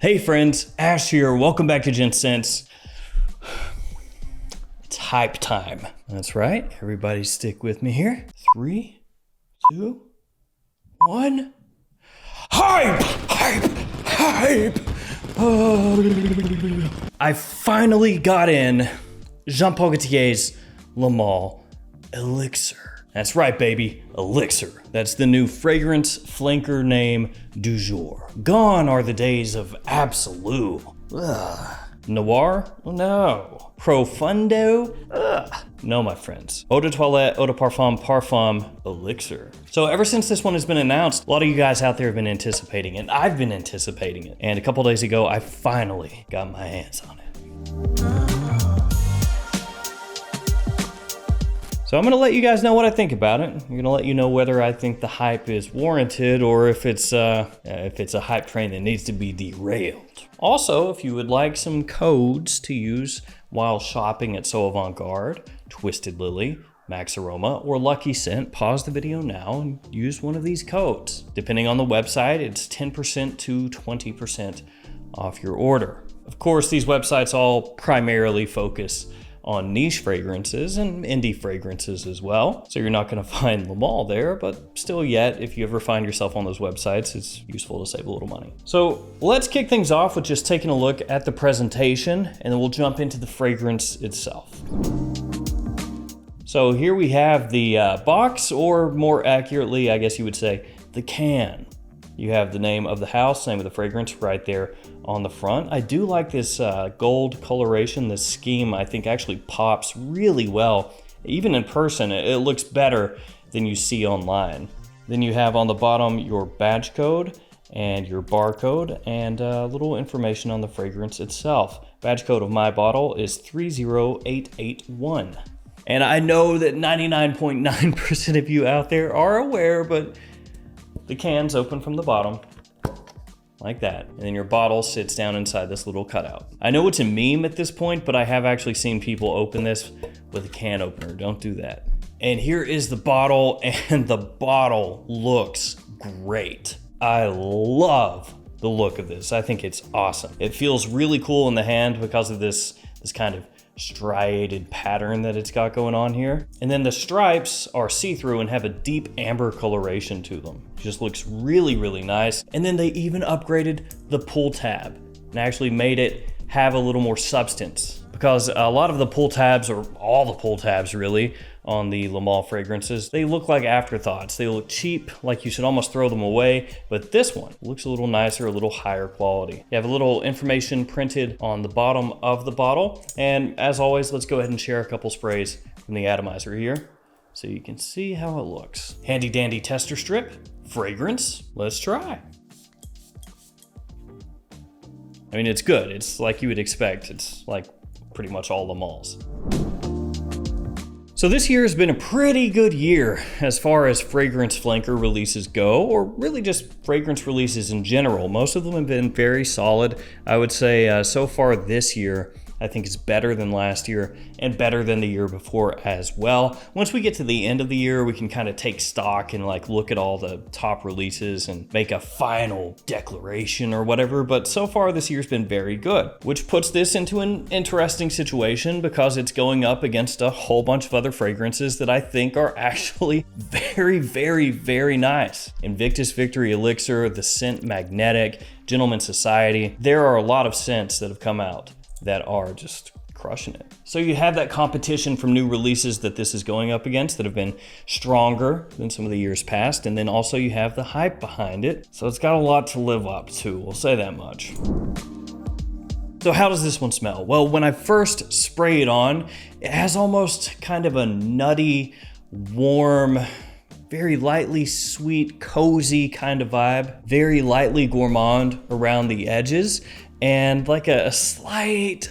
Hey friends, Ash here. Welcome back to Gents. It's hype time. That's right. Everybody stick with me here. 3, 2, 1. Hype! Hype! Hype! I finally got in Jean-Paul Gaultier's Le Male Elixir. That's right, baby. Elixir. That's the new fragrance flanker name du jour. Gone are the days of Absolute. Ugh. Noir? No. Profundo? Ugh. No, my friends. Eau de toilette, eau de parfum, parfum, Elixir. So ever since this one has been announced, a lot of you guys out there have been anticipating it. I've been anticipating it. And a couple days ago, I finally got my hands on it. So I'm gonna let you guys know what I think about it. I'm gonna let you know whether I think the hype is warranted or if it's a hype train that needs to be derailed. Also, if you would like some codes to use while shopping at So Avant-Garde, Twisted Lily, Max Aroma, or Lucky Scent, pause the video now and use one of these codes. Depending on the website, it's 10% to 20% off your order. Of course, these websites all primarily focus on niche fragrances and indie fragrances as well. So you're not gonna find Le Male there, but still yet, if you ever find yourself on those websites, it's useful to save a little money. So let's kick things off with just taking a look at the presentation, and then we'll jump into the fragrance itself. So here we have the box, or more accurately, I guess you would say, the can. You have the name of the house, name of the fragrance right there on the front. I do like this gold coloration. This scheme I think actually pops really well. Even in person, it looks better than you see online. Then you have on the bottom your badge code and your barcode and a little information on the fragrance itself. Badge code of my bottle is 30881. And I know that 99.9% of you out there are aware, but the can's open from the bottom, like that. And then your bottle sits down inside this little cutout. I know it's a meme at this point, but I have actually seen people open this with a can opener. Don't do that. And here is the bottle, and the bottle looks great. I love the look of this. I think it's awesome. It feels really cool in the hand because of this kind of striated pattern that it's got going on here. And then the stripes are see-through and have a deep amber coloration to them. It just looks really, really nice. And then they even upgraded the pull tab and actually made it have a little more substance, because a lot of the pull tabs, or all the pull tabs really, on the Le Male fragrances, they look like afterthoughts. They look cheap, like you should almost throw them away, but this one looks a little nicer, a little higher quality. You have a little information printed on the bottom of the bottle, and as always, let's go ahead and share a couple sprays from the atomizer here so you can see how it looks. Handy dandy tester strip, fragrance, let's try. I mean, it's good. It's like you would expect. It's like pretty much all Le Males. So this year has been a pretty good year as far as fragrance flanker releases go, or really just fragrance releases in general. Most of them have been very solid. I would say so far this year, I think it's better than last year and better than the year before as well. Once we get to the end of the year, we can kind of take stock and like look at all the top releases and make a final declaration or whatever. But so far this year's been very good, which puts this into an interesting situation because it's going up against a whole bunch of other fragrances that I think are actually very, very, very nice. Invictus Victory Elixir, the Scent Magnetic, Gentleman Society. There are a lot of scents that have come out that are just crushing it. So you have that competition from new releases that this is going up against that have been stronger than some of the years past, and then also you have the hype behind it. So it's got a lot to live up to, we'll say that much. So how does this one smell? Well, when I first spray it on, it has almost kind of a nutty, warm, very lightly sweet, cozy kind of vibe, very lightly gourmand around the edges, and like a slight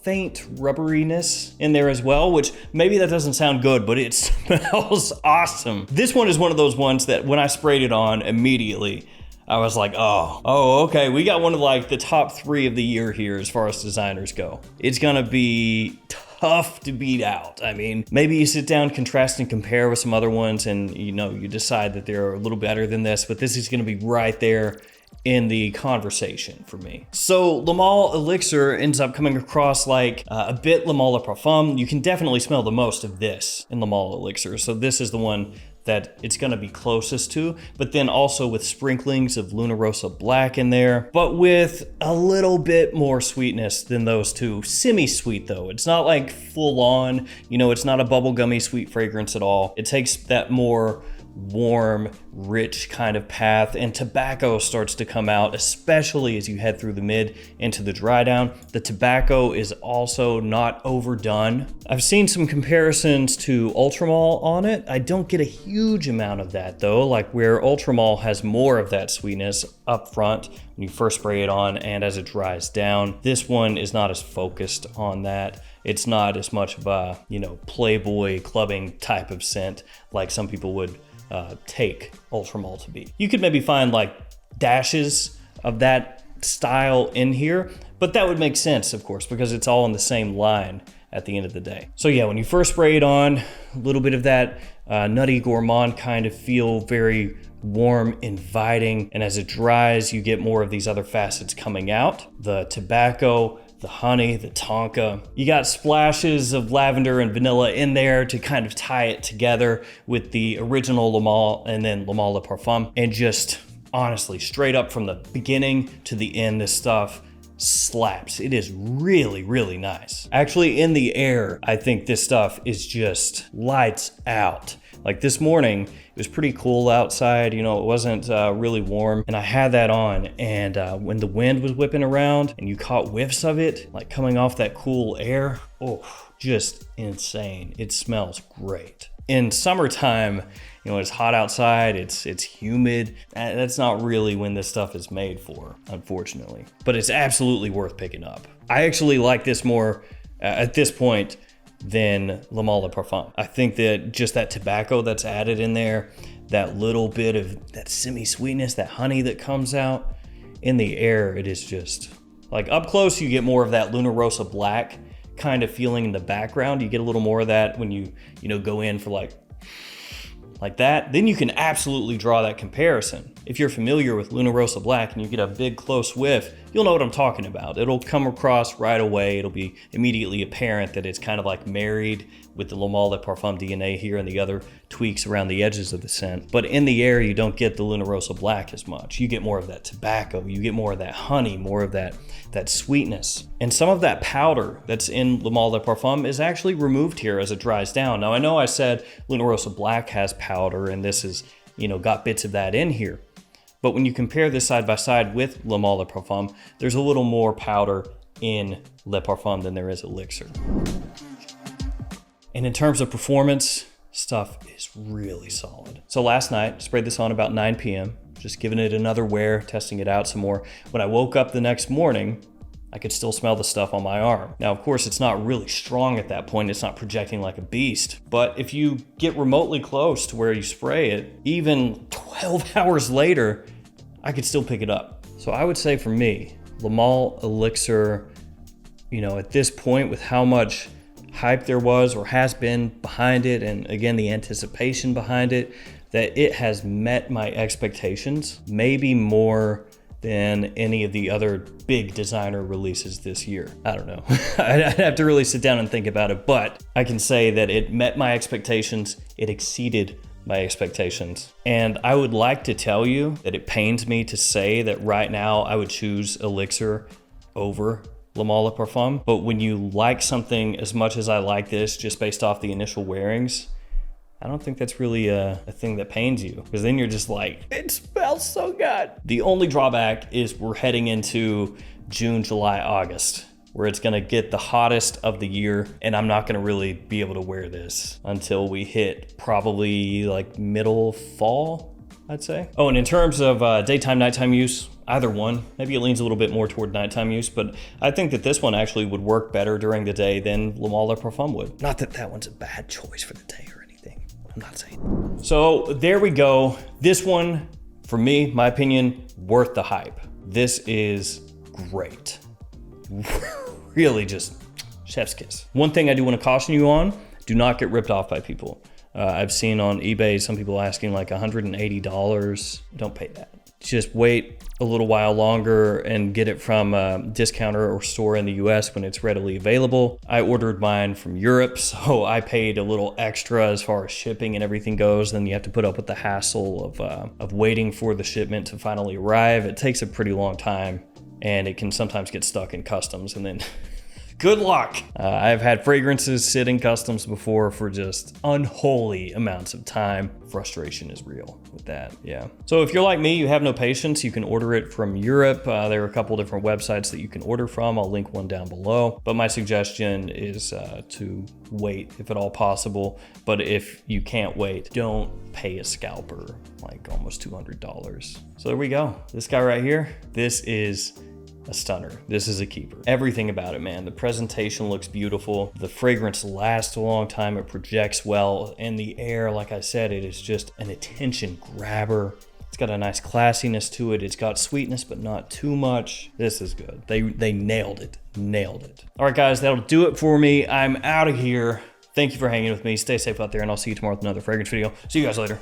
faint rubberiness in there as well, which maybe that doesn't sound good, but it smells awesome. This one is one of those ones that when I sprayed it on immediately, I was like, oh, okay, we got one of like the top 3 of the year here as far as designers go. It's gonna be tough to beat out. I mean, maybe you sit down, contrast and compare with some other ones and you decide that they're a little better than this, but this is gonna be right there in the conversation for me. So Le Male Elixir ends up coming across like a bit Le Male Parfum. You can definitely smell the most of this in Le Male Elixir. So this is the one that it's gonna be closest to, but then also with sprinklings of Luna Rosa Black in there, but with a little bit more sweetness than those two. Semi-sweet though. It's not like full on, you know, it's not a bubblegummy sweet fragrance at all. It takes that more warm, rich kind of path, and tobacco starts to come out, especially as you head through the mid into the dry down. The tobacco is also not overdone. I've seen some comparisons to Ultramall on it. I don't get a huge amount of that though, like where Ultramall has more of that sweetness up front when you first spray it on and as it dries down. This one is not as focused on that. It's not as much of a, you know, Playboy clubbing type of scent like some people would take Ultramall to be. You could maybe find like dashes of that style in here, but that would make sense, of course, because it's all in the same line at the end of the day. So yeah, when you first spray it on, a little bit of that nutty gourmand kind of feel, very warm, inviting, and as it dries, you get more of these other facets coming out. The tobacco, the honey, the tonka. You got splashes of lavender and vanilla in there to kind of tie it together with the original Le Male and then Le Male Parfum. And just honestly, straight up from the beginning to the end, this stuff slaps. It is really, really nice. Actually, in the air, I think this stuff is just lights out. Like this morning, it was pretty cool outside, you know, it wasn't really warm, and I had that on, and when the wind was whipping around and you caught whiffs of it, like coming off that cool air, oh, just insane. It smells great. In summertime, you know, it's hot outside, it's humid. That's not really when this stuff is made for, unfortunately, but it's absolutely worth picking up. I actually like this more at this point than Le Male Parfum. I think that just that tobacco that's added in there, that little bit of that semi-sweetness, that honey that comes out in the air, it is just like up close. You get more of that Luna Rosa Black kind of feeling in the background. You get a little more of that when you know, go in for like that. Then you can absolutely draw that comparison. If you're familiar with Luna Rosa Black and you get a big close whiff, you'll know what I'm talking about. It'll come across right away. It'll be immediately apparent that it's kind of like married with the Le Male Parfum DNA here and the other tweaks around the edges of the scent. But in the air, you don't get the Luna Rosa Black as much. You get more of that tobacco, you get more of that honey, more of that sweetness. And some of that powder that's in Le Male Parfum is actually removed here as it dries down. Now, I know I said Luna Rosa Black has powder and this is, you know, got bits of that in here. But when you compare this side by side with Le Male Parfum, there's a little more powder in Le Parfum than there is Elixir. And in terms of performance, stuff is really solid. So last night, sprayed this on about 9 p.m., just giving it another wear, testing it out some more. When I woke up the next morning, I could still smell the stuff on my arm. Now, of course, it's not really strong at that point. It's not projecting like a beast. But if you get remotely close to where you spray it, even 12 hours later, I could still pick it up. So I would say for me, Le Male Elixir, you know, at this point with how much hype there was or has been behind it, and again, the anticipation behind it, that it has met my expectations, maybe more than any of the other big designer releases this year. I don't know. I'd have to really sit down and think about it, but I can say that it met my expectations. It exceeded my expectations. And I would like to tell you that it pains me to say that right now I would choose Elixir over Le Male Parfum. But when you like something as much as I like this, just based off the initial wearings, I don't think that's really a thing that pains you, because then you're just like, it smells so good. The only drawback is we're heading into June, July, August, where it's gonna get the hottest of the year, and I'm not gonna really be able to wear this until we hit probably like middle fall, I'd say. Oh, and in terms of daytime, nighttime use, either one. Maybe it leans a little bit more toward nighttime use, but I think that this one actually would work better during the day than Le Male Parfum would. Not that that one's a bad choice for the day or anything. I'm not saying. So there we go. This one, for me, my opinion, worth the hype. This is great. Really just chef's kiss. One thing I do want to caution you on, do not get ripped off by people. I've seen on eBay some people asking like $180. Don't pay that. just wait a little while longer and get it from a discounter or store in the US when it's readily available. I ordered mine from Europe, so I paid a little extra as far as shipping and everything goes. Then you have to put up with the hassle of waiting for the shipment to finally arrive. It takes a pretty long time, and it can sometimes get stuck in customs, and then good luck. I've had fragrances sit in customs before for just unholy amounts of time. Frustration is real with that, yeah. So if you're like me, you have no patience, you can order it from Europe. There are a couple different websites that you can order from. I'll link one down below. But my suggestion is to wait if at all possible. But if you can't wait, don't pay a scalper like almost $200. So there we go. This guy right here, this is a stunner. This is a keeper. Everything about it, man. The presentation looks beautiful. The fragrance lasts a long time. It projects well. And the air, like I said, it is just an attention grabber. It's got a nice classiness to it. It's got sweetness, but not too much. This is good. They nailed it. Nailed it. All right, guys, that'll do it for me. I'm out of here. Thank you for hanging with me. Stay safe out there, and I'll see you tomorrow with another fragrance video. See you guys later.